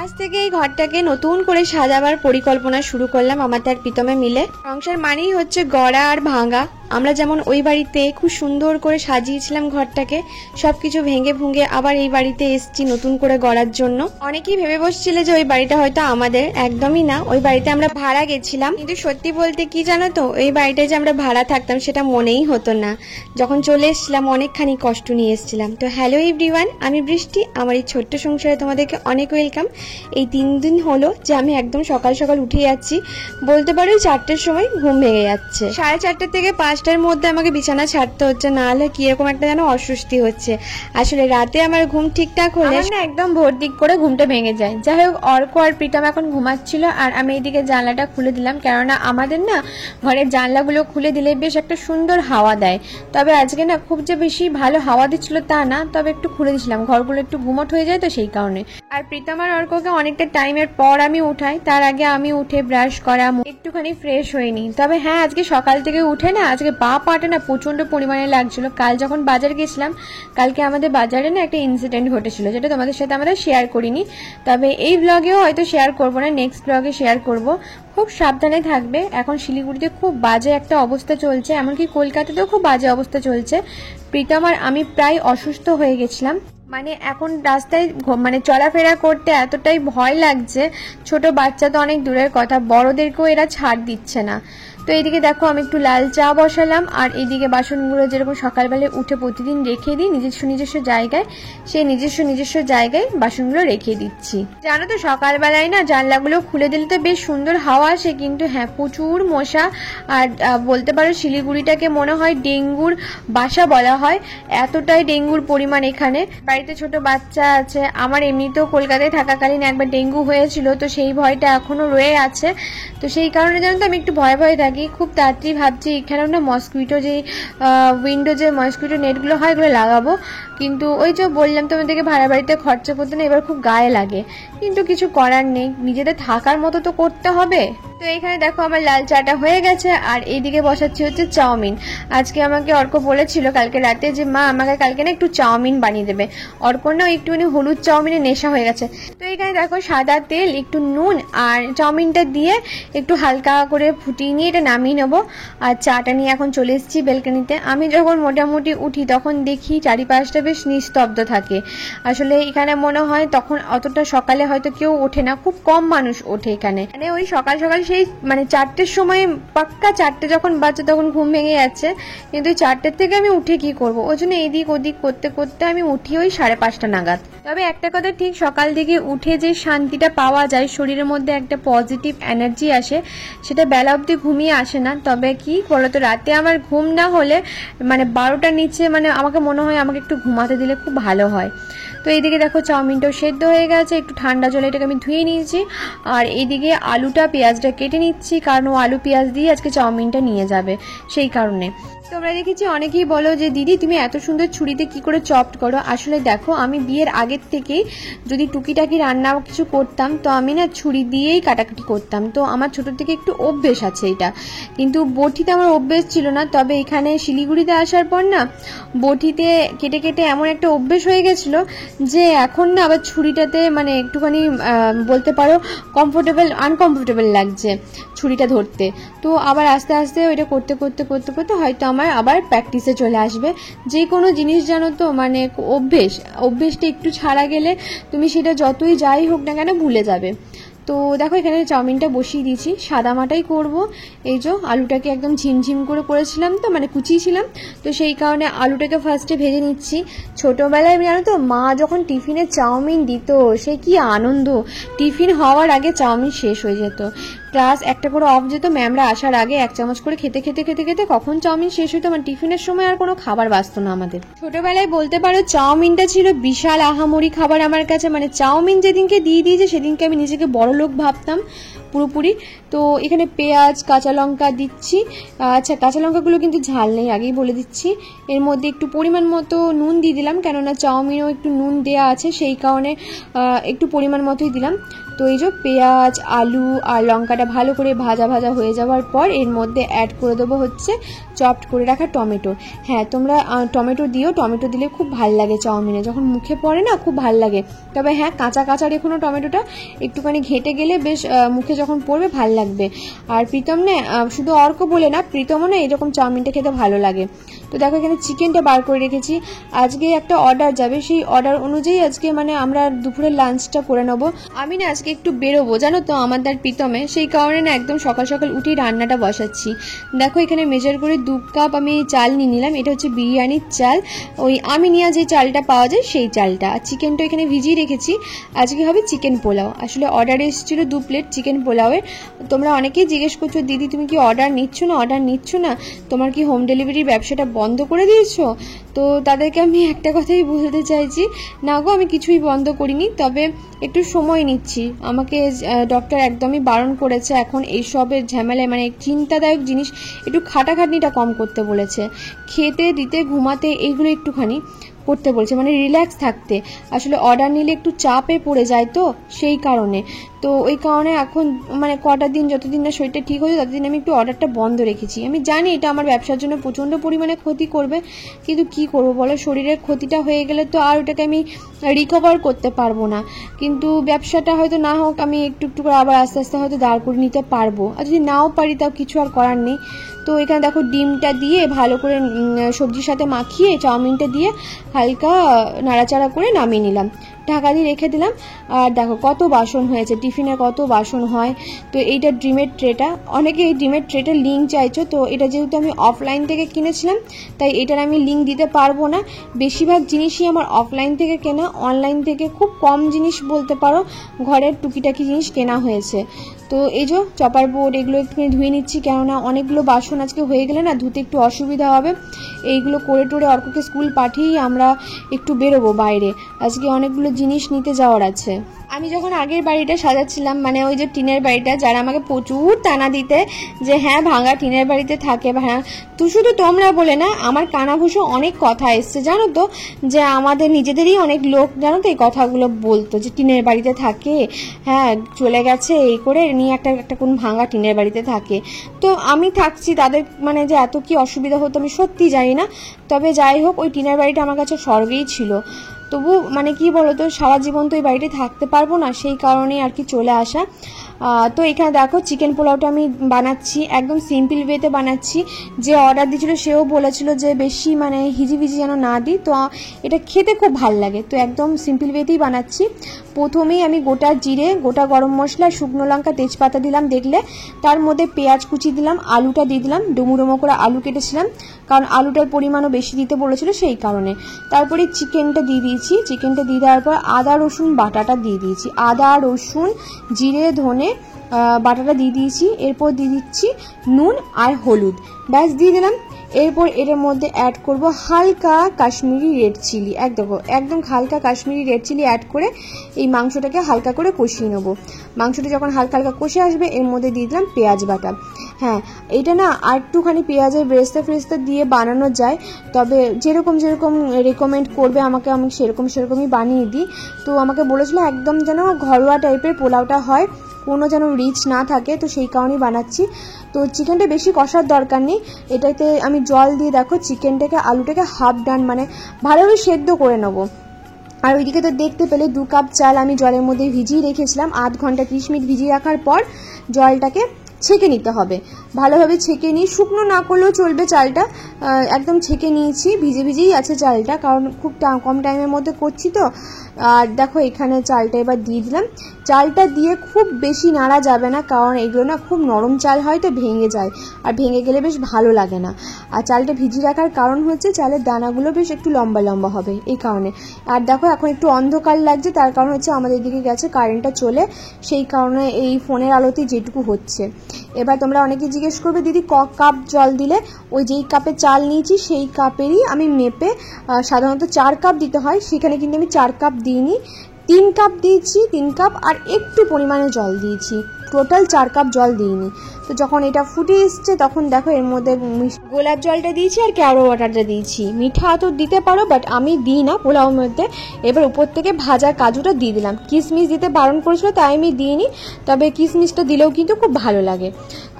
আজ থেকে এই ঘরটাকে নতুন করে সাজাবার পরিকল্পনা শুরু করলাম আমার তার প্রীতমে মিলে। সংসার মানেই হচ্ছে গড়া আর ভাঙা। আমরা যেমন ওই বাড়িতে খুব সুন্দর করে সাজিয়েছিলাম ঘরটাকে, সবকিছু ভেঙে ভুঙে আবার এই বাড়িতে এসছি নতুন করে গড়ার জন্য। অনেকেই ভেবে বসছিলে যে ওই বাড়িটা হয়তো আমাদের, একদমই না। ওই বাড়িতে আমরা ভাড়া গেছিলাম, কিন্তু সত্যি বলতে কি জানো তো, ওই বাড়িটায় যে আমরা ভাড়া থাকতাম সেটা মনেই হতো না। যখন চলে এসেছিলাম অনেকখানি কষ্ট নিয়ে এসেছিলাম। তো হ্যালো এভরিওয়ান, আমি বৃষ্টি। আমার এই ছোট্ট সংসারে তোমাদেরকে অনেক ওয়েলকাম। এই 3 দিন হলো যে আমি একদম সকাল সকাল উঠে যাচ্ছি, বলতে পারো 4টের সময় ঘুম ভেঙে যাচ্ছে। 4:30 থেকে 5টার মধ্যে আমাকে বিছানা ছাড়তে হচ্ছে, না হলে কিরকম একটা যেন অস্বস্তি হচ্ছে। আসলে রাতে আমার ঘুম ঠিকঠাক হলে না একদম ভোর দিক করে ঘুমটা ভেঙে যায়। যাই হোক, অর্ক আর প্রীতম এখন ঘুমাচ্ছিল আর আমি এইদিকে জানলাটা খুলে দিলাম, কেননা আমাদের না ঘরের জানলাগুলো খুলে দিলে বেশ একটা সুন্দর হাওয়া দেয়। তবে আজকে না খুব যে বেশি ভালো হাওয়া দিচ্ছিল তা না, তবে একটু খুলে দিয়েছিলাম, ঘরগুলো একটু গুমট হয়ে যায় তো সেই কারণে। আর প্রীতম আর অর্ককে অনেকটা টাইমের পর আমি উঠাই, তার আগে আমি উঠে ব্রাশ করা, একটুখানি ফ্রেশ হয়ে নিই। তবে হ্যাঁ, আজকে সকাল থেকে উঠে না আজকে পাটা না প্রচন্ড পরিমাণে লাগছিল। কাল যখন বাজার গেছিলাম, কালকে আমাদের বাজারে না একটা ইনসিডেন্ট ঘটেছিল, যেটা তোমাদের সাথে আমরা শেয়ার করিনি। তবে এই ব্লগেও হয়তো শেয়ার করব না, নেক্সট ব্লগে শেয়ার করব। খুব সাবধানে থাকবে। এখন শিলিগুড়িতে খুব বাজে একটা অবস্থা চলছে, এমনকি কলকাতাতেও খুব বাজে অবস্থা চলছে। প্রীতম আর আমি প্রায় অসুস্থ হয়ে গেছিলাম। মানে এখন রাস্তায় মানে চলাফেরা করতে এতটাই ভয় লাগছে। ছোট বাচ্চা তো অনেক দূরের কথা, বড়দেরকেও এরা ছাড় দিচ্ছে না। তো এইদিকে দেখো আমি একটু লাল চা বসালাম, আর এইদিকে বাসনগুলো যেরকম সকালবেলায় উঠে প্রতিদিন রেখে দিই নিজস্ব জায়গায়, সেই নিজস্ব জায়গায় বাসনগুলো রেখে দিচ্ছি। জানো তো সকালবেলায় না জানলাগুলো খুলে দিলে তো বেশ সুন্দর হাওয়া আসে, কিন্তু হ্যাঁ প্রচুর মশা। আর বলতে পারো শিলিগুড়িটাকে মনে হয় ডেঙ্গুর বাসা বলা হয়, এতটাই ডেঙ্গুর পরিমাণ এখানে। বাড়িতে ছোট বাচ্চা আছে, আমার এমনিতেও কলকাতায় থাকাকালীন একবার ডেঙ্গু হয়েছিল, তো সেই ভয়টা এখনো রয়ে আছে। তো সেই কারণে জানো তো আমি একটু ভয়ে থাকি। খুব তাড়াতাড়ি ভাবছি এখানেও না মসকুইটো যে উইন্ডো যে মসকুইটো নেটগুলো হয় এগুলো লাগাবো, কিন্তু ওই যে বললাম তোমাদেরকে ভাড়া বাড়িতে খরচা করতে না এবার খুব গায়ে লাগে, কিন্তু কিছু করার নেই, নিজেদের থাকার মতো তো করতে হবে। তো এখানে দেখো আমার লাল চাটা হয়ে গেছে, আর এইদিকে বসাচ্ছি হচ্ছে চাউমিন। আজকে আমাকে অর্ক বলেছিল কালকে রাতে যে মা আমাকে কালকে না একটু চাউমিন বানিয়ে দেবে। অর্কর না একটুখানি হলুদ চাউমিনের নেশা হয়ে গেছে। তো এখানে দেখো সাদা তেল, একটু নুন আর চাউমিনটা দিয়ে একটু হালকা করে ফুটিয়ে নিয়ে এটা নামিয়ে নেবো। আর চাটা নিয়ে এখন চলে এসেছি বেলকনিতে। আমি যখন মোটামুটি উঠি তখন দেখি চারিপাশটা বেশ নিস্তব্ধ থাকে। আসলে এখানে মনে হয় তখন অতটা সকালে হয়তো কেউ ওঠে না, খুব কম মানুষ ওঠে এখানে। মানে ওই সকাল সকাল সেই মানে 4টের সময় পাক্কা 4টে যখন বাচ্চা তখন ঘুম ভেঙে যাচ্ছে, কিন্তু 4টের থেকে আমি উঠে কি করবো, ওই জন্য এদিক ওদিক করতে করতে আমি উঠি ওই 5:30 নাগাদ। তবে একটা কথা ঠিক, সকাল থেকে উঠে যে শান্তিটা পাওয়া যায়, শরীরের মধ্যে একটা পজিটিভ এনার্জি আসে, সেটা বেলা অবধি ঘুমিয়ে আসে না। তবে কি বলতো, রাতে আমার ঘুম না হলে মানে 12টার নিচে মানে আমাকে মনে হয় আমাকে একটু ঘুমাতে দিলে খুব ভালো হয়। তো এইদিকে দেখো চাউমিনটাও সেদ্ধ হয়ে গেছে, একটু ঠান্ডা জলে এটাকে আমি ধুয়ে নিয়েছি। আর এইদিকে আলুটা পেঁয়াজটা কেটে নিচ্ছি, কারণ ও আলু পেঁয়াজ দিয়ে আজকে চাউমিনটা নিয়ে যাবে, সেই কারণে। তোমরা দেখেছি অনেকেই বলো যে দিদি তুমি এত সুন্দর ছুরিতে কি করে চপড করো। আসলে দেখো আমি বিয়ের আগের থেকেই যদি টুকিটাকি রান্না কিছু করতাম তো আমি না ছুরি দিয়েই কাটাকাটি করতাম, তো আমার ছোট থেকে একটু অভ্যেস আছে এটা। কিন্তু বটিতে আমার অভ্যেস ছিল না, তবে এখানে শিলিগুড়িতে আসার পর না বটিতে কেটে কেটে এমন একটা অভ্যেস হয়ে গেছিলো যে এখন না আবার ছুরিটাতে মানে একটুখানি বলতে পারো আনকমফোর্টেবল লাগছে ছুরিটা ধরতে। তো আবার আস্তে আস্তে ওইটা করতে করতে করতে করতে হয়তো আমার আবার প্র্যাকটিসে চলে আসবে। যে কোনো জিনিস জানো তো মানে অভ্যেসটা একটু ছাড়া গেলে তুমি সেটা যতই যাই হোক না কেন ভুলে যাবে। তো দেখো এখানে চাউমিনটা বসিয়ে দিয়েছি, সাদা মাটাই করব। এই যে আলুটাকে একদম ঝিমঝিম করে করেছিলাম, তো মানে কুচিয়েছিলাম, তো সেই কারণে আলুটাকে ফার্স্টে ভেজে নিচ্ছি। ছোটোবেলায় জানো তো মা যখন টিফিনে চাউমিন দিত সে কি আনন্দ, টিফিন হওয়ার আগে চাউমিন শেষ হয়ে যেত, ক্লাস একটা করে অফ যেত, ম্যামরা আসার আগে 1 চামচ করে খেতে খেতে খেতে খেতে কখন চাউমিন শেষ হতো, মানে টিফিনের সময় আর কোনো খাবার বাঁচতো না আমাদের। ছোটবেলায় বলতে পারো চাউমিনটা ছিল বিশাল আহামরি খাবার আমার কাছে, মানে চাউমিন যেদিনকে দিয়ে দিয়েছে সেদিনকে আমি নিজেকে বড় লোক ভাবতাম। পুরোপুরি। তো এখানে পেঁয়াজ কাঁচা লঙ্কা দিচ্ছি। আচ্ছা, কাঁচা লঙ্কাগুলো কিন্তু ঝাল নেই, আগেই বলে দিচ্ছি। এর মধ্যে একটু পরিমাণ মতো নুন দিয়ে দিলাম, কেননা চাউমিনেও একটু নুন দেওয়া আছে, সেই কারণে একটু পরিমাণ মতোই দিলাম। তো এই যে পেঁয়াজ আলু আর লঙ্কাটা ভালো করে ভাজা ভাজা হয়ে যাওয়ার পর এর মধ্যে অ্যাড করে দেবো হচ্ছে চপড করে রাখা টমেটো। হ্যাঁ, তোমরা টমেটো দিও, টমেটো দিলে খুব ভাল লাগে চাউমিনে, যখন মুখে পড়ে না খুব ভাল লাগে। তবে হ্যাঁ, কাঁচা কাঁচা রেখো না টমেটোটা, একটুখানি ঘেঁটে গেলে বেশ মুখে যখন পড়বে ভাল লাগবে। আর প্রীতম না, শুধু অর্ক বলে না, প্রীতমও না এরকম চাউমিনটা খেতে ভালো লাগে। তো দেখো এখানে চিকেনটা বার করে রেখেছি। আজকে একটা অর্ডার যাবে, সেই অর্ডার অনুযায়ী আজকে মানে আমরা দুপুরের লাঞ্চটা করে নেবো। আমি না আজকে একটু বেরোবো জানো তো আমাদের প্রীতমে, সেই কারণে না একদম সকাল সকাল উঠেই রান্নাটা বসাচ্ছি। দেখো এখানে মেজার করে 2 কাপ আমি চাল নিয়ে নিলাম, এটা হচ্ছে বিরিয়ানির চাল, ওই আমি নিয়ে যে চালটা পাওয়া যায় সেই চালটা। আর চিকেনটা এখানে ভিজিয়ে রেখেছি, আজকে হবে চিকেন পোলাও। আসলে অর্ডার এসেছিলো 2 প্লেট চিকেন পোলাওয়ের। তোমরা অনেকেই জিজ্ঞেস করছো দিদি তুমি কি অর্ডার নিচ্ছ না, তোমার কি হোম ডেলিভারির ব্যবসাটা বন্ধ করে দিয়েছো? তো তাদেরকে আমি একটা কথাই বলতে চাইছি, না গো আমি কিছুই বন্ধ করিনি, তবে একটু সময় নিচ্ছি। আমাকে ডক্টর একদমই বারণ করেছে এখন এইসবের ঝামেলায়, মানে চিন্তাদায়ক জিনিস একটু খাটাখাটনিটা কম করতে বলেছে, খেতে দিতে ঘুমাতে এইগুলো একটুখানি করতে বলছে, মানে রিল্যাক্স থাকতে। আসলে অর্ডার নিলে একটু চাপে পড়ে যায় তো সেই কারণে। তো ওই কারণে এখন মানে কটা দিন, যতদিন না শরীরটা ঠিক হয়েছে ততদিন আমি একটু অর্ডারটা বন্ধ রেখেছি। আমি জানি এটা আমার ব্যবসার জন্য প্রচণ্ড পরিমাণে ক্ষতি করবে, কিন্তু কি করব বলো, শরীরের ক্ষতিটা হয়ে গেলে তো আর ওটাকে আমি রিকভার করতে পারবো না। কিন্তু ব্যবসাটা হয়তো না হোক, আমি একটু একটু করে আবার আস্তে আস্তে হয়তো দাঁড় করে নিতে পারবো, আর যদি নাও পারি তাও কিছু আর করার নেই। তো এখানে দেখো ডিমটা দিয়ে ভালো করে সবজির সাথে মাখিয়ে চাউমিনটা দিয়ে হালকা নাড়াচাড়া করে নামিয়ে নিলাম, ঢাকা দিয়ে রেখে দিলাম। আর দেখো কত বাসন হয়েছে, টিফিনে কত বাসন হয়। তো এইটা ডিমের ট্রেটা, অনেকে এই ডিমের ট্রেটার লিঙ্ক চাইছো, তো এটা যেহেতু আমি অফলাইন থেকে কিনেছিলাম তাই এটার আমি লিঙ্ক দিতে পারবো না। বেশিরভাগ জিনিসই আমার অফলাইন থেকে কেনা, অনলাইন থেকে খুব কম জিনিস বলতে পারো ঘরের টুকিটাকি জিনিস কেনা হয়েছে। তো এই যে চপার বোর্ড এগুলো একটুখানি ধুয়ে নিচ্ছি, কেননা অনেকগুলো বাসন আজকে হয়ে গেলে না ধুতে একটু অসুবিধা হবে। এইগুলো করে টোরে অর্ককে স্কুল পাঠিয়েই আমরা একটু বেরোবো বাইরে, আজকে অনেকগুলো জিনিস নিতে যাওয়ার আছে। আমি যখন আগের বাড়িটা সাজাচ্ছিলাম, মানে ওই যে টিনের বাড়িটা, যারা আমাকে প্রচুর টানা দিতে যে হ্যাঁ ভাঙা টিনের বাড়িতে থাকে, হ্যাঁ তো শুধু তোমরা বলে না, আমার কানাঘুষো অনেক কথা এসছে জানো তো, যে আমাদের নিজেদেরই অনেক লোক জানো তো এই কথাগুলো বলতো যে টিনের বাড়িতে থাকে, হ্যাঁ চলে গেছে এই করে নিয়ে একটা কোন ভাঙা টিনের বাড়িতে থাকে। তো আমি থাকছি, তাদের মানে যে এত কি অসুবিধা হতো আমি সত্যি জানি না। তবে যাই হোক, ওই টিনের বাড়িটা আমার কাছে স্বর্গেই ছিল। তবু মানে কি বলতো, সারা জীবন তো এই বাড়িতে থাকতে পারবো না, সেই কারণেই আর কি চলে আসা। তো এখানে দেখো চিকেন পোলাওটা আমি বানাচ্ছি, একদম সিম্পল ওয়েতে বানাচ্ছি। যে অর্ডার দিয়েছিল সেও বলেছিল যে বেশি মানে হিজিবিজি যেন না দিই, তো এটা খেতে খুব ভাল লাগে, তো একদম সিম্পল ওয়েতেই বানাচ্ছি। প্রথমেই আমি গোটা জিরে, গোটা গরম মশলা, শুকনো লঙ্কা, তেজপাতা দিলাম দেখলে, তার মধ্যে পেঁয়াজ কুচি দিলাম, আলুটা দিয়ে দিলাম, ডুমো ডুমো করে আলু কেটেছিলাম, কারণ আলুটার পরিমাণও বেশি দিতে বলেছিল সেই কারণে। তারপরে চিকেনটা দিয়ে দিয়েছি, চিকেনটা দিয়ে দেওয়ার পর আদা রসুন বাটাটা দিয়ে দিয়েছি, আদা রসুন জিরে ধনে বাটাটা দিয়ে দিয়েছি। এরপর দিয়ে দিচ্ছি নুন আর হলুদ, ব্যাস দিয়ে দিলাম। এরপর এর মধ্যে অ্যাড করব হালকা কাশ্মীরি রেড চিলি, একদম হালকা কাশ্মীরি রেড চিলি অ্যাড করে এই মাংসটাকে হালকা করে কষিয়ে নেবো। মাংসটা যখন হালকা হালকা কষে আসবে এর মধ্যে দিয়ে দিলাম পেঁয়াজ বাটা। হ্যাঁ, এটা না আর একটুখানি পেঁয়াজের বেরেস্তা দিয়ে বানানো যায়, তবে যেরকম রেকমেন্ড করবে আমাকে, আমি সেরকমই বানিয়ে দিই। তো আমাকে বলেছিল একদম যেন ঘরোয়া টাইপের পোলাওটা হয়, কোনো যেন রিচ না থাকে, তো সেই কারণেই বানাচ্ছি। তো চিকেনটা বেশি কষার দরকার নেই, এটাতে আমি জল দিয়ে দেখো চিকেনটাকে আলুটাকে হাফ ডান মানে ভালোভাবে সেদ্ধ করে নেবো। আর ওইদিকে তো দেখতে পেলে 2 কাপ চাল আমি জলের মধ্যে ভিজিয়ে রেখেছিলাম, 1/2 ঘন্টা 30 মিনিট ভিজিয়ে রাখার পর জলটাকে ছেঁকে নিতে হবে, ভালোভাবে ছেঁকে নিই, শুকনো না করলেও চলবে চালটা, একদম ছেঁকে নিয়েছি, ভিজেই আছে চালটা, কারণ খুব কম টাইমের মধ্যে করছি তো। আর দেখো এখানে চালটা এবার দিয়ে দিলাম, চালটা দিয়ে খুব বেশি নাড়া যাবে না, কারণ এগুলো না খুব নরম চাল হয় তো ভেঙে যায়, আর ভেঙে গেলে বেশ ভালো লাগে না। আর চালটা ভিজিয়ে রাখার কারণ হচ্ছে চালের দানাগুলো বেশ একটু লম্বা লম্বা হবে এই কারণে। আর দেখো এখন একটু অন্ধকার লাগছে, তার কারণ হচ্ছে আমাদের দিকে গেছে কারেন্টটা চলে, সেই কারণে এই ফোনের আলোতেই যেটুকু হচ্ছে। এবার তোমরা অনেকে জিজ্ঞেস করবে দিদি ক কাপ জল দিলে, ওই যেই কাপে চাল নিয়েছি সেই কাপেরই আমি মেপে, সাধারণত 4 কাপ দিতে হয়, সেখানে কিন্তু আমি 4 কাপ দিইনি, 3 কাপ দিয়েছি, 3 কাপ আর একটু পরিমাণে জল দিয়েছি, টোটাল 4 কাপ জল দিইনি। তো যখন এটা ফুটে এসছে তখন দেখো এর মধ্যে গোলাপ জলটা দিয়েছি আর ক্যারো ওয়াটারটা দিয়েছি। মিঠা তো দিতে পারো, বাট আমি দিই না পোলাওর মধ্যে। এবার উপর থেকে ভাজা কাজুটা দিয়ে দিলাম। কিশমিশ দিতে বারণ করেছিল তাই আমি দিইনি, তবে কিশমিশটা দিলেও কিন্তু খুব ভালো লাগে।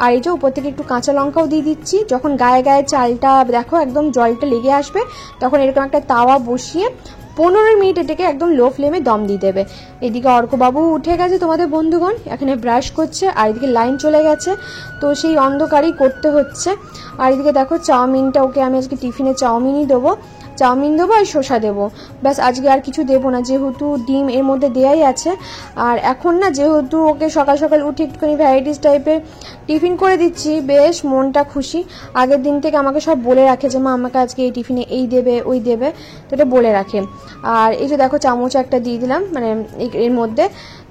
আর এই যে উপর থেকে একটু কাঁচা লঙ্কাও দিয়ে দিচ্ছি। যখন গায়ে গায়ে চালটা দেখো একদম জলটা লেগে আসবে, তখন এরকম একটা তাওয়া বসিয়ে 15 মিনিট এটাকে একদম লো ফ্লেমে দম দিয়ে দেবে। এদিকে অর্কবাবু উঠে গেছে তোমাদের বন্ধুগণ, এখানে ব্রাশ করছে, আর এদিকে লাইন চলে গেছে, তো সেই অন্ধকারেই করতে হচ্ছে। আর এদিকে দেখো চাউমিনটা, ওকে আমি আজকে টিফিনে চাউমিনই দেবো, চাউমিন দেবো আর শসা দেবো, ব্যাস। আজকে আর কিছু দেবো না, যেহেতু ডিম এর মধ্যে দেয়াই আছে। আর এখন না, যেহেতু ওকে সকাল সকাল উঠে একটুখানি ভ্যারাইটিস টাইপের টিফিন করে দিচ্ছি, বেশ মনটা খুশি। আগের দিন থেকে আমাকে সব বলে রাখে যে মা আমাকে আজকে এই টিফিনে এই দেবে ওই দেবে, তো এটা বলে রাখে। আর এই যে দেখো চামচ একটা দিয়ে দিলাম মানে এর মধ্যে।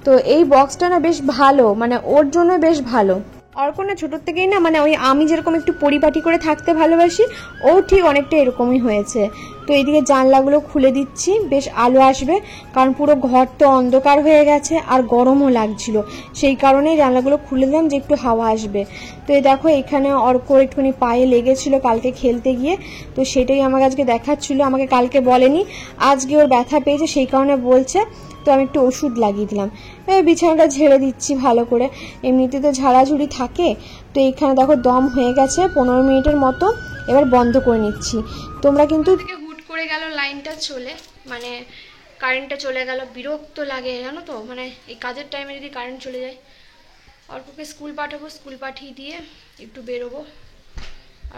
তো এই বক্সটা না বেশ ভালো, মানে ওর জন্য বেশ ভালো। অর্ক না ছোটোর থেকেই না, মানে ওই আমি যেরকম একটু পরিপাটি করে থাকতে ভালোবাসি, ও ঠিক অনেকটা এরকমই হয়েছে। তো এইদিকে জানলাগুলো খুলে দিচ্ছি, বেশ আলো আসবে, কারণ পুরো ঘর তো অন্ধকার হয়ে গেছে আর গরমও লাগছিল, সেই কারণেই জানলাগুলো খুলে দিলাম যে একটু হাওয়া আসবে। তো এই দেখো এখানে অর্ক একটুখানি পায়ে লেগেছিল কালকে খেলতে গিয়ে, তো সেটাই আমাকে আজকে দেখাচ্ছিল। আমাকে কালকে বলেনি, আজকে ওর ব্যথা পেয়েছে সেই কারণে বলছে, তো আমি একটু ওষুধ লাগিয়ে দিলাম। বিছানাটা ঝেড়ে দিচ্ছি ভালো করে, এমনিতে তো ঝাড়াঝুড়ি থাকে। তো এইখানে দেখো দম হয়ে গেছে 15 মিনিটের মতো, এবার বন্ধ করে নিচ্ছি। তোমরা কিন্তু হুট করে গেল লাইনটা চলে, মানে কারেন্টটা চলে গেল, বিরক্ত লাগে জানো তো, মানে এই কাজের টাইমে যদি কারেন্ট চলে যায়। অর্ককে স্কুল পাঠাবো, স্কুল পাঠিয়ে দিয়ে একটু বেরোবো।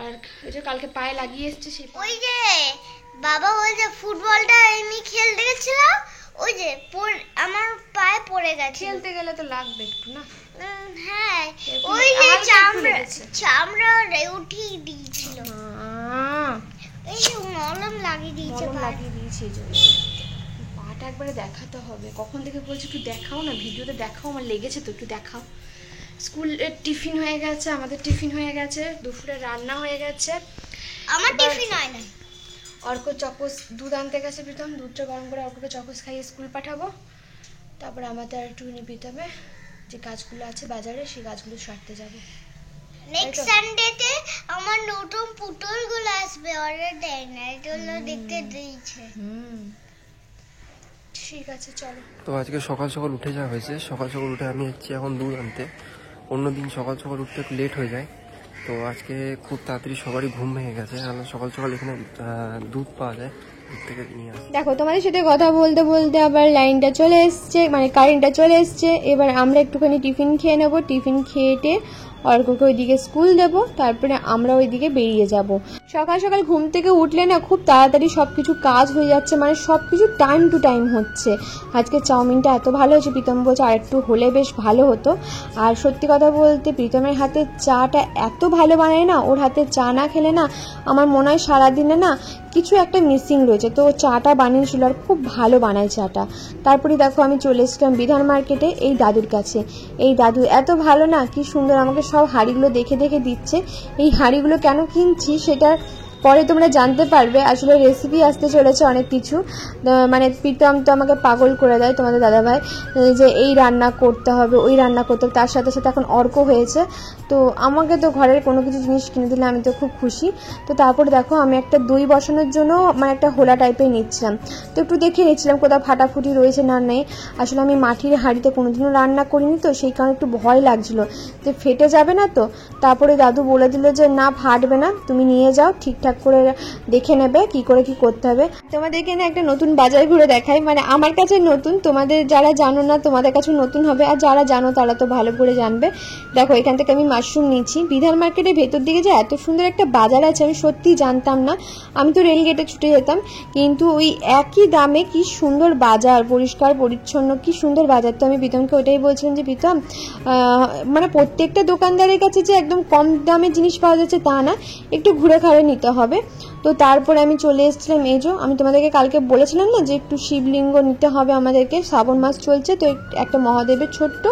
আর ওই যে কালকে পায়ে লাগিয়ে এসছে, সেই ওই যে বাবা ওই যে ফুটবলটা এমনি খেলতে গেছিলাম, ওই যে আমার পায়ে পড়ে গেছে। খেলতে গেলে তো লাগবে একটু না? হ্যাঁ, ওই যে চামড়া উঠিয়ে দিয়েছিল, এই যে মলম লাগিয়ে দিয়েছে, লাগিয়ে দিয়েছে। এই জন্য পাটা একবারে দেখাতে হবে। কখন থেকে বলছি একটু দেখাও না, ভিডিওতে দেখাও, আমার লেগেছে তো, একটু দেখাও। স্কুলের টিফিন হয়ে গেছে, আমাদের টিফিন হয়ে গেছে, দুপুরে রান্না হয়ে গেছে। আমার টিফিন হয় না। অর্ক চকোস দুধ আনতে গেছে, প্রীতম দুধটা গরম করে অর্ককে চকোস খাইয়ে স্কুল পাঠাবো। তারপরে আমাদের একটুখানি প্রীতমে যে কাজগুলো আছে বাজারে, সেই কাজগুলো সারতে যাবো। নেক্সট সানডেতে আমার নতুন পুতুলগুলো আসবে, অর্ডার দেয় না, এগুলো দেখতে দিয়েছে। ঠিক আছে চলো। তো আজকে সকাল সকাল উঠে যাওয়া হয়েছে, সকাল সকাল উঠে আমি যাচ্ছি এখন দুধ আনতে। অন্যদিন সকাল সকাল উঠতে একটু লেট হয়ে যায়, তো আজকে খুব তাড়াতাড়ি সবারই ঘুম ভেঙে গেছে। সকাল সকাল এখানে দুধ পাওয়া যায়, দুধ থেকে নিয়ে আসি। দেখো তোমাদের সাথে কথা বলতে বলতে আবার লাইনটা চলে এসছে, মানে কারেন্টটা চলে এসছে। এবার আমরা একটুখানি টিফিন খেয়ে নেবো, টিফিন খেয়ে অর্ককে ওইদিকে স্কুল দেব, তারপরে আমরা ওইদিকে বেরিয়ে যাব। সকাল সকাল ঘুম থেকে উঠলে না খুব তাড়াতাড়ি সব কিছু কাজ হয়ে যাচ্ছে, মানে সব কিছু টাইম টু টাইম হচ্ছে। আজকে চাউমিনটা এত ভালো হয়েছে, প্রীতম বলছে আর একটু হলে বেশ ভালো হতো। আর সত্যি কথা বলতে প্রীতমের হাতে চাটা এত ভালো বানায় না, ওর হাতে চা না খেলে না আমার মনে হয় সারাদিনে না কিছু একটা মিসিং রয়েছে। তো চাটা বানিয়েছিল আর খুব ভালো বানায় চাটা। তারপরে দেখো আমি চলে এসেছিলাম বিধান মার্কেটে এই দাদুর কাছে। এই দাদু এত ভালো না, কি সুন্দর আমাকে সব হাঁড়িগুলো দেখে দেখে দিচ্ছে। এই হাঁড়িগুলো কেন কিনছি সেটা পরে তোমরা জানতে পারবে। আসলে রেসিপি আসতে চলেছে অনেক কিছু, মানে প্রীতম তো আমাকে পাগল করে দেয় তোমাদের দাদাভাই, যে এই রান্না করতে হবে ওই রান্না করতে হবে। তার সাথে সাথে এখন অর্ক হয়েছে, তো আমাকে তো ঘরের কোনো কিছু জিনিস কিনে দিলে আমি তো খুব খুশি। তো তারপরে দেখো আমি একটা দই বসানোর জন্য মানে একটা হোলা টাইপের নিচ্ছিলাম, তো একটু দেখে নিচ্ছিলাম কোথাও ফাটাফুটি রয়েছে না নেই। আসলে আমি মাটির হাঁড়িতে কোনোদিনও রান্না করিনি, তো সেই কারণে একটু ভয় লাগছিল যে ফেটে যাবে না তো। তারপরে দাদু বলে দিল যে না ফাটবে না, তুমি নিয়ে যাও, ঠিকঠাক করে দেখে নেবে কি করে কি করতে হবে। তোমাদেরকে না একটা নতুন বাজার ঘুরে দেখাই, মানে আমার কাছে নতুন, তোমাদের যারা জানো না তোমাদের কাছে নতুন হবে, আর যারা জানো তারা তো ভালো করে জানবে। দেখো এখান থেকে আমি মাশরুম নিচ্ছি। বিধান মার্কেটের ভেতর দিকে যে এত সুন্দর একটা বাজার আছে আমি সত্যিই জানতাম না। আমি তো রেলগেটে ছুটে যেতাম, কিন্তু ওই একই দামে কি সুন্দর বাজার, পরিষ্কার পরিচ্ছন্ন, কি সুন্দর বাজার। তো আমি প্রীতমকে ওটাই বলছিলাম যে প্রীতম মানে প্রত্যেকটা দোকানদারের কাছে যে একদম কম দামে জিনিস পাওয়া যাচ্ছে তা না, একটু ঘুরে ঘাড়ে নিতে হবে। তো তারপরে আমি চলে এসেছিলাম আমি তোমাদেরকে কালকে বলেছিলাম না যে একটু শিবলিঙ্গ নিতে হবে আমাদেরকে, শ্রাবণ মাস চলছে, তো একটা মহাদেবের ছোট্ট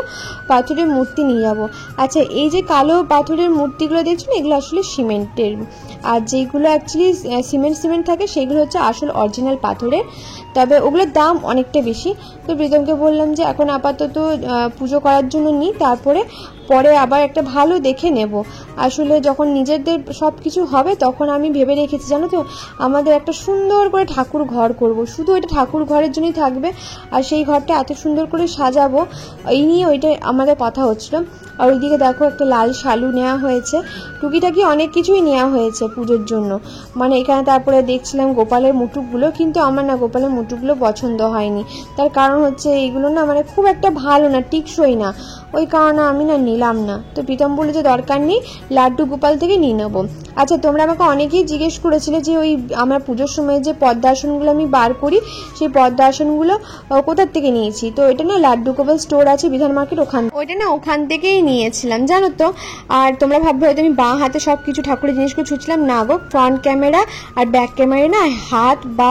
পাথরের মূর্তি নিয়ে যাব। আচ্ছা, এই যে কালো পাথরের মূর্তিগুলো দেখছো না, এগুলো আসলে সিমেন্টের, আর যেগুলো অ্যাকচুয়ালি সিমেন্ট থাকে সেগুলো হচ্ছে আসল অরিজিনাল পাথরের, তবে ওগুলোর দাম অনেকটা বেশি। তো প্রীতমকে বললাম যে এখন আপাতত পুজো করার জন্য নিই, তারপরে পরে আবার একটা ভালো দেখে নেব। আসলে যখন নিজেদের সব কিছু হবে তখন আমি ভেবে রেখেছি জানো তো, আমাদের একটা সুন্দর করে ঠাকুর ঘর করব, শুধু এটা ঠাকুর ঘরের জন্যই থাকবে, আর সেই ঘরটা এত সুন্দর করে সাজাবো, এই নিয়ে ওইটা আমাদের কথা হচ্ছিল। আর ওইদিকে দেখো একটা লাল শালু নেওয়া হয়েছে, টুকিটাকি অনেক কিছুই নেওয়া হয়েছে পুজোর জন্য। মানে এখানে তারপরে দেখছিলাম গোপালের মুটুকগুলো, কিন্তু আমার না গোপালের মুটুকগুলো পছন্দ হয়নি। তার কারণ হচ্ছে এইগুলো না মানে খুব একটা ভালো না, টিকসই না, ওই কারণে আমি না নিলাম না। তো প্রীতম বলে যে দরকার নেই, লাড্ডু গোপাল থেকে নিয়ে নেবো। আচ্ছা, তোমরা আমাকে অনেকেই জিজ্ঞেস করেছিলে যে ওই আমরা পুজোর সময় যে পদ্মা আসনগুলো আমি বার করি, সেই পদ্মা আসনগুলো কোথার থেকে নিয়েছি। তো এটা না লাড্ডু গোপাল স্টোর আছে বিধান মার্কেট, ওখান থেকেই নিয়েছিলাম জানো তো। আর তোমরা ভাববে হয়তো আমি বাঁ হাতে সব কিছু ঠাকুরের জিনিসগুলো ছুঁচ্ছিলাম, না গো, ফ্রন্ট ক্যামেরা আর ব্যাক ক্যামেরা না হাত বা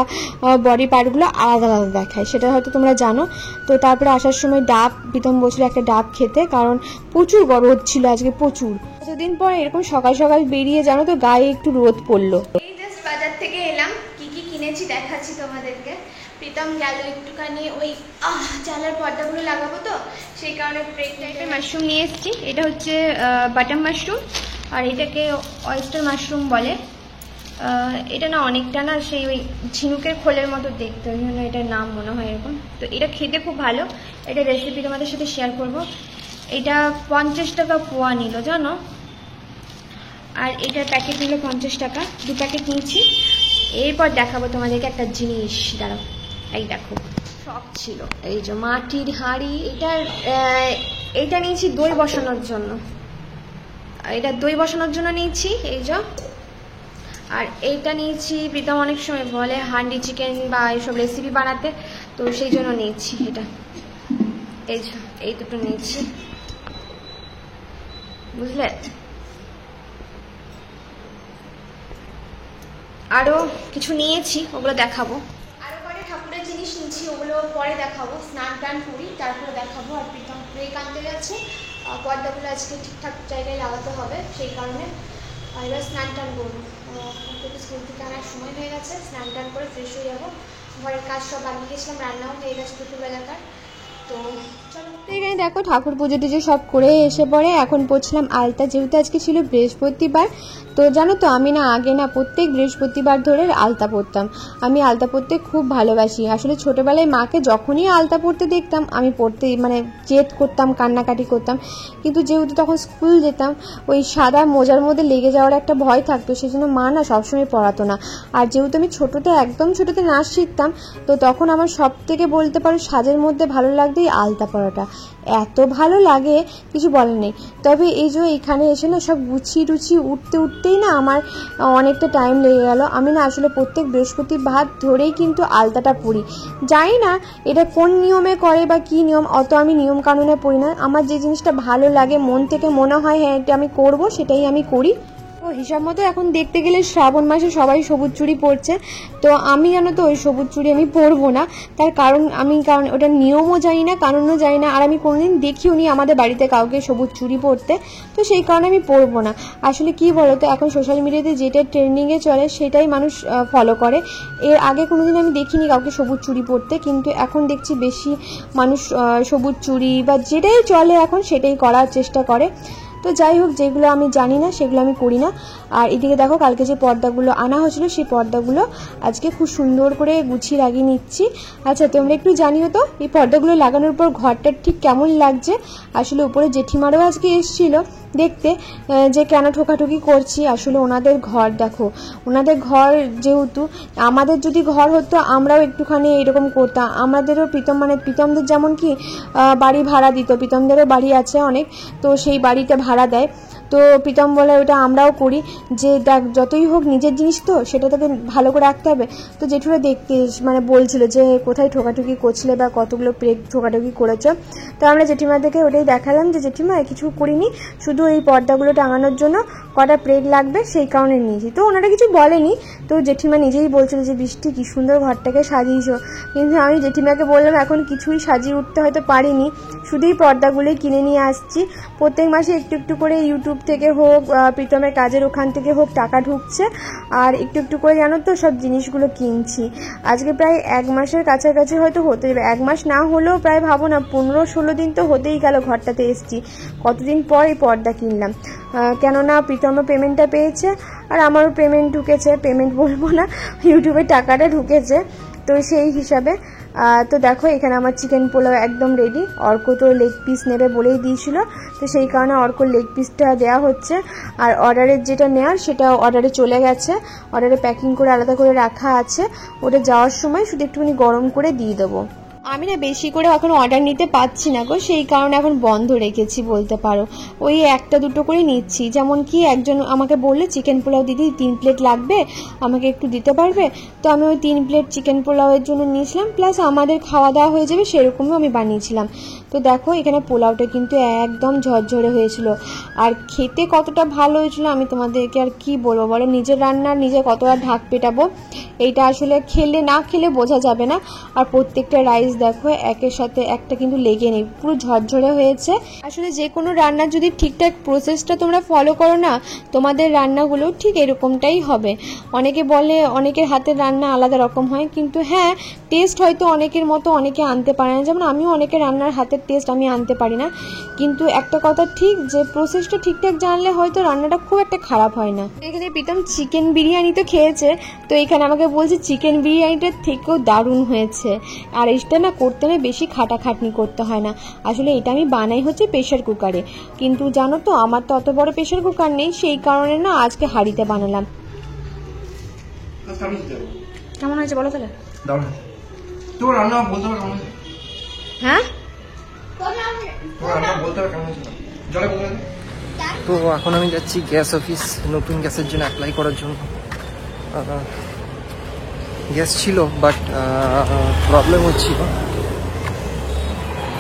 বডি পার্টগুলো আলাদা আলাদা দেখায়, সেটা হয়তো তোমরা জানো। তো তারপরে আসার সময় ডাব, প্রীতম বলছিল একটা ডাব খেতে, কারণ প্রচুর রোদ ছিল আজকে, প্রচুর। এতদিন পর এরকম সকাল সকাল বেরিয়ে জানো তো গায়ে একটু রোদ পড়লো। এই জাস্ট বাজার থেকে এলাম, কি কি কিনেছি দেখাচ্ছি তোমাদেরকে। প্রীতম গেল একটুখানি ওই চালার পর্দাগুলো লাগাবো, তো সেই কারণে ব্রেক টাইপের মাশরুম নিয়ে এসেছি। এটা হচ্ছে বাটার মাশরুম, আর এটাকে অয়েস্টার মাশরুম বলে। এটা না অনেকটা না সেই ওই ঝিনুকের খোলের মতো দেখতে, ওই জন্য এটার নাম মনে হয় এরকম। তো এটা খেতে খুব ভালো, এটা রেসিপি তোমাদের সাথে শেয়ার করব। এটা 50 টাকা পোয়া নিল জানো, আর এটার প্যাকেট নিল 50 টাকা, 2 প্যাকেট নিয়েছি। এরপর দেখাবো তোমাদেরকে একটা জিনিস, দাঁড়াও, এই দেখো সব ছিল, এই যে মাটির হাঁড়ি, এইটা নিয়েছি দই বসানোর জন্য, এটা দই বসানোর জন্য নিয়েছি এই যে। আর এইটা নিয়েছি, প্রীতম অনেক সময় বলে হান্ডি চিকেন বা এইসব রেসিপি বানাতে, তো সেই জন্য নিয়েছি এটা, এই যে এই দুটো নিয়েছি, বুঝলে। আরো কিছু নিয়েছি, ওগুলো দেখাবো। আরো কটা ঠাকুরের জিনিস নিয়েছি, ওগুলো পরে দেখাবো। স্নান টান করি তারপরে দেখাবো। আর প্রীতম ব্রেক আনতে যাচ্ছে, পর্দাগুলো আজকে ঠিকঠাক জায়গায় লাগাতে হবে, সেই কারণে এবার স্নান টান করবো। স্কুল থেকে আনার সময় হয়ে গেছে, স্নান টান করে ফ্রেশ হয়ে যাবো। ঘরের কাজ সব বানিয়ে গেছিলাম, রান্নাও হয়ে গেছে দুপুরবেলাকার। তো চলো, এখানে দেখো ঠাকুর পুজো টুজো সব করে এসে পরে এখন পড়ছিলাম আলতা, যেহেতু আজকে ছিল বৃহস্পতিবার। তো জানো তো আমি না আগে না প্রত্যেক বৃহস্পতিবার ধরে আলতা পরতাম। আমি আলতা পরতে খুব ভালোবাসি। আসলে ছোটোবেলায় মাকে যখনই আলতা পরতে দেখতাম আমি পরতে মানে জেদ করতাম, কান্নাকাটি করতাম। কিন্তু যেহেতু তখন স্কুল যেতাম, ওই সাদা মোজার মধ্যে লেগে যাওয়ার একটা ভয় থাকতো, সেই জন্য মা না সবসময় পরাতো না। আর যেহেতু আমি একদম ছোটোতে নাচ শিখতাম, তো তখন আমার সব থেকে বলতে পারো সাজের মধ্যে ভালো লাগতো এই আলতা পরাটা, এত ভালো লাগে কিছু বলার নেই। তবে এই যে এখানে এসে না সব গুছিয়ে টুছিয়ে উঠতেই না আমার অনেকটা টাইম লেগে গেল। আমি না আসলে প্রত্যেক বৃহস্পতিবার ধরেই কিন্তু আলতাটা পরি, জানি না এটা কোন নিয়মে করে বা কি নিয়ম, অত আমি নিয়ম কানুনে পড়ি না। আমার যে জিনিসটা ভালো লাগে, মন থেকে মনে হয় হ্যাঁ এটা আমি করব, সেটাই আমি করি। তো হিসাব মতো এখন দেখতে গেলে শ্রাবণ মাসে সবাই সবুজ চুড়ি পরছে, তো আমি জানো তো ওই সবুজ চুড়ি আমি পরবো না। তার কারণ ওটার নিয়মও জানি না, কারণও জানি না, আর আমি কোনোদিন দেখিও নি আমাদের বাড়িতে কাউকে সবুজ চুড়ি পরতে, তো সেই কারণে আমি পরবো না। আসলে কি বলতো, এখন সোশ্যাল মিডিয়াতে যেটা ট্রেন্ডিংয়ে চলে সেটাই মানুষ ফলো করে। এর আগে কোনোদিন আমি দেখিনি কাউকে সবুজ চুড়ি পরতে, কিন্তু এখন দেখছি বেশি মানুষ সবুজ চুড়ি বা যেটাই চলে এখন সেটাই করার চেষ্টা করে। তো যাই হোক, যেগুলো আমি জানি না সেগুলো আমি করি না। আর এদিকে দেখো কালকে যে পর্দাগুলো আনা হয়েছিল সেই পর্দাগুলো আজকে খুব সুন্দর করে গুছিয়ে লাগিয়ে নিচ্ছি। আচ্ছা, তোমরা একটু জানিও তো এই পর্দাগুলো লাগানোর পর ঘরটা ঠিক কেমন লাগছে। আসলে উপরে জেঠিমারাও আজকে এসেছিল দেখতে যে কেন ঠোকাঠুকি করছি। আসলে ওনাদের ঘর দেখো, ওনাদের ঘর যেহেতু, আমাদের যদি ঘর হতো আমরাও একটুখানি এরকম করতাম। আমাদেরও প্রীতমদের যেমন কি বাড়ি ভাড়া দিত, প্রীতমদেরও বাড়ি আছে অনেক, তো সেই বাড়িতে ভাড়া দেয়। তো প্রীতম বলে ওটা আমরাও করি, যে দেখ যতই হোক নিজের জিনিস তো সেটা তোকে ভালো করে রাখতে হবে। তো জেঠুরা দেখতে মানে বলছিল যে কোথায় ঠোকাঠুকি করছিলে বা কতগুলো প্রেগ ঠোকাঠুকি করেছো। তো আমরা জেঠিমা থেকে ওটাই দেখালাম যে জেঠিমা কিছু করিনি, শুধু এই পর্দাগুলো টাঙানোর জন্য কটা প্রেগ লাগবে সেই কারণে নিয়েছি। তো ওনারা কিছু বলেনি। তো জেঠিমা নিজেই বলছিল যে বৃষ্টি কি সুন্দর ঘরটাকে সাজিয়েছো, কিন্তু আমি জেঠিমাকে বললাম এখন কিছুই সাজিয়ে উঠতে হয়তো পারিনি, শুধুই পর্দাগুলোই কিনে নিয়ে আসছি। প্রত্যেক মাসে একটু একটু করে ইউটিউব থেকে হোক প্রীতমের কাজের ওখান থেকে হোক টাকা ঢুকছে, আর একটু একটু করে জানো তো সব জিনিসগুলো কিনছি। আজকে প্রায় 1 মাসের কাছাকাছি হয়তো হতে যাবে, 1 মাস না হলেও প্রায় ভাবো না 15-16 দিন তো হতেই গেল ঘরটাতে এসছি। কতদিন পর এই পর্দা কিনলাম, কেননা প্রীতমও পেমেন্টটা পেয়েছে আর আমারও পেমেন্ট ঢুকেছে, পেমেন্ট বলবো না, ইউটিউবে টাকাটা ঢুকেছে। তো সেই হিসাবে তো দেখো এখানে আমার চিকেন পোলাও একদম রেডি। অর্ক তো লেগ পিস নেবে বলেই দিয়েছিল, তো সেই কারণে অর্ক লেগ পিসটা দেওয়া হচ্ছে। আর অর্ডারের যেটা নেওয়ার সেটা অর্ডারে চলে গেছে, অর্ডারে প্যাকিং করে আলাদা করে রাখা আছে, ওটা যাওয়ার সময় শুধু একটুখানি গরম করে দিয়ে দেবো। আমি না বেশি করে এখন অর্ডার নিতে পারছি না গো, সেই কারণে এখন বন্ধ রেখেছি বলতে পারো। ওই 1-2 করে নিচ্ছি। যেমন কি একজন আমাকে বললে চিকেন পোলাও দিদি 3 প্লেট লাগবে, আমাকে একটু দিতে পারবে? তো আমি ওই 3 প্লেট চিকেন পোলাওয়ের জন্য নিয়েছিলাম, প্লাস আমাদের খাওয়া দাওয়া হয়ে যাবে সেরকমই আমি বানিয়েছিলাম। তো দেখো এখানে পোলাওটা কিন্তু একদম ঝরঝরে হয়েছিল, আর খেতে কতটা ভালো হয়েছিল আমি তোমাদেরকে আর কি বলবো বলো। নিজের রান্নার নিজে কতটা ঢাক পেটাবো, এইটা আসলে খেলে না খেলে বোঝা যাবে না। আর প্রত্যেকটা রাইস দেখো একের সাথে একটা কিন্তু লেগে নেই, পুরো ঝরঝরে হয়েছে। আসলে যে কোনো রান্নার যদি ঠিকঠাক প্রসেসটা তোমরা ফলো করো না, তোমাদের রান্নাগুলো ঠিক এরকমটাই হবে। অনেকে বলে অনেকের হাতের রান্না আলাদা রকম হয়, কিন্তু হ্যাঁ টেস্ট হয়তো অনেকের মতো অনেকে আনতে পারে না, যেমন আমিও অনেকের রান্নার হাতের টেস্ট আমি আনতে পারি না। কিন্তু একটা কথা ঠিক যে প্রসেসটা ঠিকঠাক জানলে হয়তো রান্নাটা খুব একটা খারাপ হয় না। এখানে প্রীতম চিকেন বিরিয়ানি তো খেয়েছে, তো এখানে আমাকে বলছে চিকেন বিরিয়ানিটার থেকেও দারুণ হয়েছে। আর এটা না করতে না বেশি খাটাখাটনি করতে হয় না, আসলে এটা আমি বানাই হচ্ছে প্রেশার কুকারে। কিন্তু জানো তো আমার তো অত বড় প্রেশার কুকার নেই, সেই কারণে না আজকে হাঁড়িতে বানালাম। কেমন হয়েছে বলো তাহলে? তোর রান্না বলতে হবে কেমন হয়েছে? হ্যাঁ তোর রান্না বলতে হবে কেমন হয়েছে? জলে বলে দে। তো এখন আমি যাচ্ছি গ্যাস অফিস, নতুন গ্যাসের জন্য অ্যাপ্লাই করার জন্য। গ্যাস ছিল বাট প্রবলেম হচ্ছিল,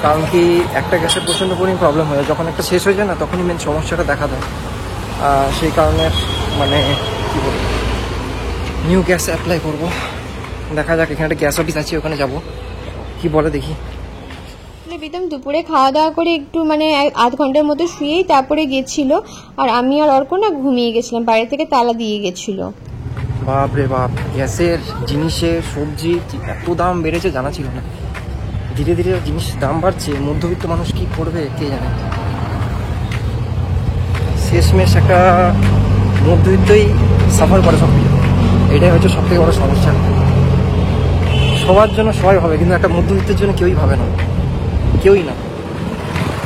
কারণ কি একটা গ্যাসের প্রচণ্ড পরিমাণ প্রবলেম হয়, যখন একটা শেষ হয়ে যায় না তখনই মেন সমস্যাটা দেখা দেয়। সেই কারণে মানে কী বলবো, নিউ গ্যাস অ্যাপ্লাই করব। দেখা যাক, এখানে একটা গ্যাস অফিস আছে, ওখানে যাব, কি বলে দেখি। প্রীতম দুপুরে খাওয়া দাওয়া করে একটু মানে 1/2 ঘন্টার মতো শুয়েই তারপরে গেছিল, আর আমি আর অর্ক না ঘুমিয়ে গেছিলাম, বাইরে থেকে তালা দিয়ে গেছিল। বাপ রে বাপ, গ্যাসের জিনিসের সবজি এত দাম বেড়েছে জানা ছিল না। ধীরে ধীরে জিনিস দাম বাড়ছে, মধ্যবিত্ত মানুষ কি করবে কে জানে। শেষমেশ একটা মধ্যবিত্তই সাফার করে সব কিছু, এটাই হচ্ছে সব থেকে বড় সমস্যা। সবার জন্য সবাই ভাবে, কিন্তু একটা মধ্যবিত্তের জন্য কেউই ভাবে না, কেউই না,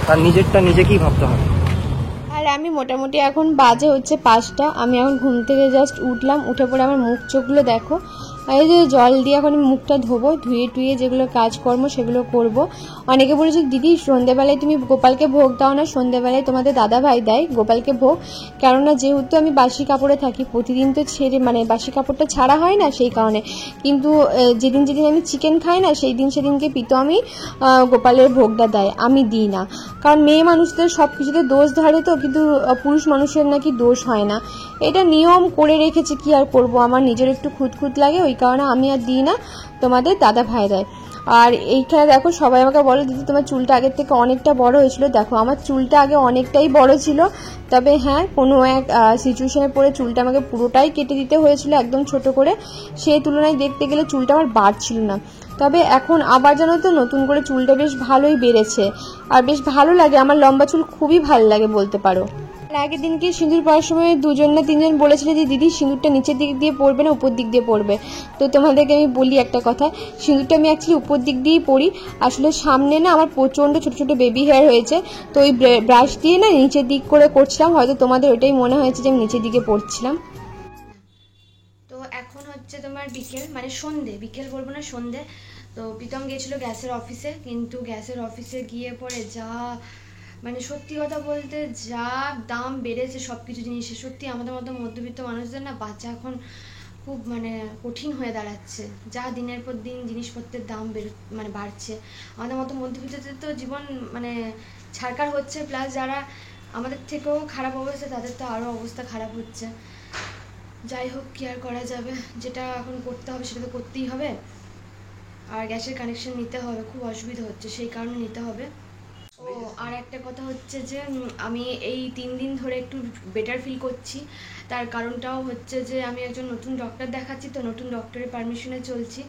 তার নিজেরটা নিজেকেই ভাবতে হবে। আর আমি মোটামুটি এখন বাজে হচ্ছে 5টা, আমি এখন ঘুম থেকে জাস্ট উঠলাম, উঠে পড়ে আমার মুখ চোখগুলো দেখো, এই যে জল দিয়ে এখন মুখটা ধোবো, ধুয়ে টুয়ে যেগুলো কাজকর্ম সেগুলো করব। অনেকে বলেছে দিদি সন্ধ্যেবেলায় তুমি গোপালকে ভোগ দাও না, সন্ধ্যেবেলায় তোমাদের দাদা ভাই দেয় গোপালকে ভোগ, কেননা যেহেতু আমি বাসি কাপড়ে থাকি প্রতিদিন তো ছেড়ে মানে বাসি কাপড়টা ছাড়া হয় না, সেই কারণে। কিন্তু যেদিন যেদিন আমি চিকেন খাই না সেই দিন সেদিনকে পিতো আমি গোপালের ভোগটা দেয়, আমি দিই না, কারণ মেয়ে মানুষদের সব কিছুতে দোষ ধরে তো, কিন্তু পুরুষ মানুষের নাকি দোষ হয় না, এটা নিয়ম করে রেখেছে, কি আর করব, আমার নিজের একটু খুঁতখুত লাগে, ওই কারণে আমি আর দিই না, তোমাদের দাদা ভাই দেয়। আর এইখানে দেখো সবাই আমাকে বলে দিদি তোমার চুলটা আগের থেকে অনেকটা বড় হয়েছিল, দেখো আমার চুলটা আগে অনেকটাই বড় ছিল, তবে হ্যাঁ কোনো এক সিচুয়েশনে পড়ে চুলটা আমাকে পুরোটাই কেটে দিতে হয়েছিল একদম ছোট করে, সেই তুলনায় দেখতে গেলে চুলটা আমার বাড়ছিল না। তবে এখন আবার জানো তো নতুন করে চুলটা বেশ ভালোই বেড়েছে, আর বেশ ভালো লাগে, আমার লম্বা চুল খুবই ভালো লাগে বলতে পারো। আগের দিনকে সিঁদুর পরার সময় 2জন না 3জন বলেছিল যে দিদি সিঁদুরটা নিচের দিক দিয়ে পড়বে না উপর দিক দিয়ে পড়বে, তো তোমাদেরকে আমি বলি একটা কথা, সিঁদুরটা আমি অ্যাকচুয়ালি উপর দিক দিয়েই পরি, আসলে সামনে না আমার প্রচণ্ড ছোটো ছোটো বেবি হেয়ার হয়েছে, তো ওই ব্রাশ দিয়ে না নিচের দিক করে করছিলাম, হয়তো তোমাদের ওটাই মনে হয়েছে যে আমি নিচের দিকে পড়ছিলাম। তো এখন হচ্ছে তোমার বিকেল মানে সন্ধে, বিকেল বলবো না সন্ধে। তো প্রীতম গিয়েছিল গ্যাসের অফিসে, কিন্তু গ্যাসের অফিসে গিয়ে পরে যা মানে সত্যি কথা বলতে যা দাম বেড়েছে সব কিছু জিনিসের, সত্যি আমাদের মতো মধ্যবিত্ত মানুষদের না বাচ্চা এখন খুব মানে কঠিন হয়ে দাঁড়াচ্ছে। যা দিনের পর দিন জিনিসপত্রের দাম মানে বাড়ছে, আমাদের মতো মধ্যবিত্তদের তো জীবন মানে ছারকার হচ্ছে, প্লাস যারা আমাদের থেকেও খারাপ অবস্থা তাদের তো আরও অবস্থা খারাপ হচ্ছে। যাই হোক, কি আর করা যাবে, যেটা এখন করতে হবে সেটা তো করতেই হবে। আর গ্যাসের কানেকশন নিতে হবে, খুব অসুবিধা হচ্ছে, সেই কারণে নিতে হবে। ও আর একটা কথা হচ্ছে যে আমি এই 3 দিন ধরে একটু বেটার ফিল করছি। তার কারণটাও হচ্ছে যে আমি একজন নতুন ডক্টর দেখাচ্ছি, তো নতুন ডক্টরের পারমিশনে চলছি।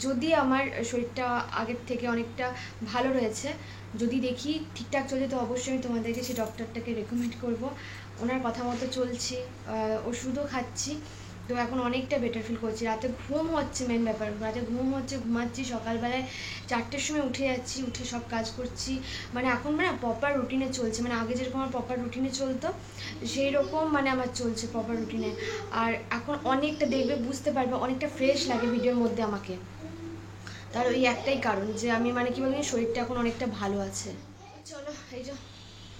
যদি আমার শরীরটা আগের থেকে অনেকটা ভালো রয়েছে, যদি দেখি ঠিকঠাক চলছে, তো অবশ্যই আমি তোমাদেরকে সেই ডক্টরটাকে রেকমেন্ড করব। ওনার কথা মতো চলছি, ওষুধও খাচ্ছি, তো এখন অনেকটা বেটার ফিল করছি। রাতে ঘুম হচ্ছে, মেন ব্যাপার রাতে ঘুম হচ্ছে, ঘুমাচ্ছি, সকালবেলায় 4টের সময় উঠে যাচ্ছি, উঠে সব কাজ করছি। মানে এখন মানে প্রপার রুটিনে চলছে, মানে আগে যেরকম আমার প্রপার রুটিনে চলতো সেই রকম মানে আমার চলছে প্রপার রুটিনে। আর এখন অনেকটা দেখবে, বুঝতে পারবে, অনেকটা ফ্রেশ লাগে ভিডিওর মধ্যে আমাকে। তার ওই একটাই কারণ যে আমি মানে কি বলি, শরীরটা এখন অনেকটা ভালো আছে। চলো, এই যে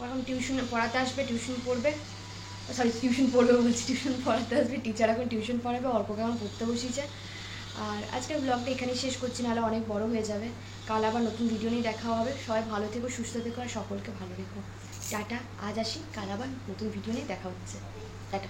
এখন টিউশন পড়াতে আসবে, টিউশন পড়বে, সরি টিউশন পড়বে বলছি, টিউশন পড়াতে আসবে টিচার, এখন টিউশন পড়াবে, অর্ককে এখন পড়তে বসিয়েছে। আর আজকের ব্লগটা এখানেই শেষ করছি, নাহলে অনেক বড় হয়ে যাবে। কাল আবার নতুন ভিডিও নিয়ে দেখা হবে। সবাই ভালো থেকো, সুস্থ থেকো, আর সকলকে ভালো রেখো। টাটা, আজ আসি, কাল আবার নতুন ভিডিও নিয়ে দেখা হচ্ছে। টাটা।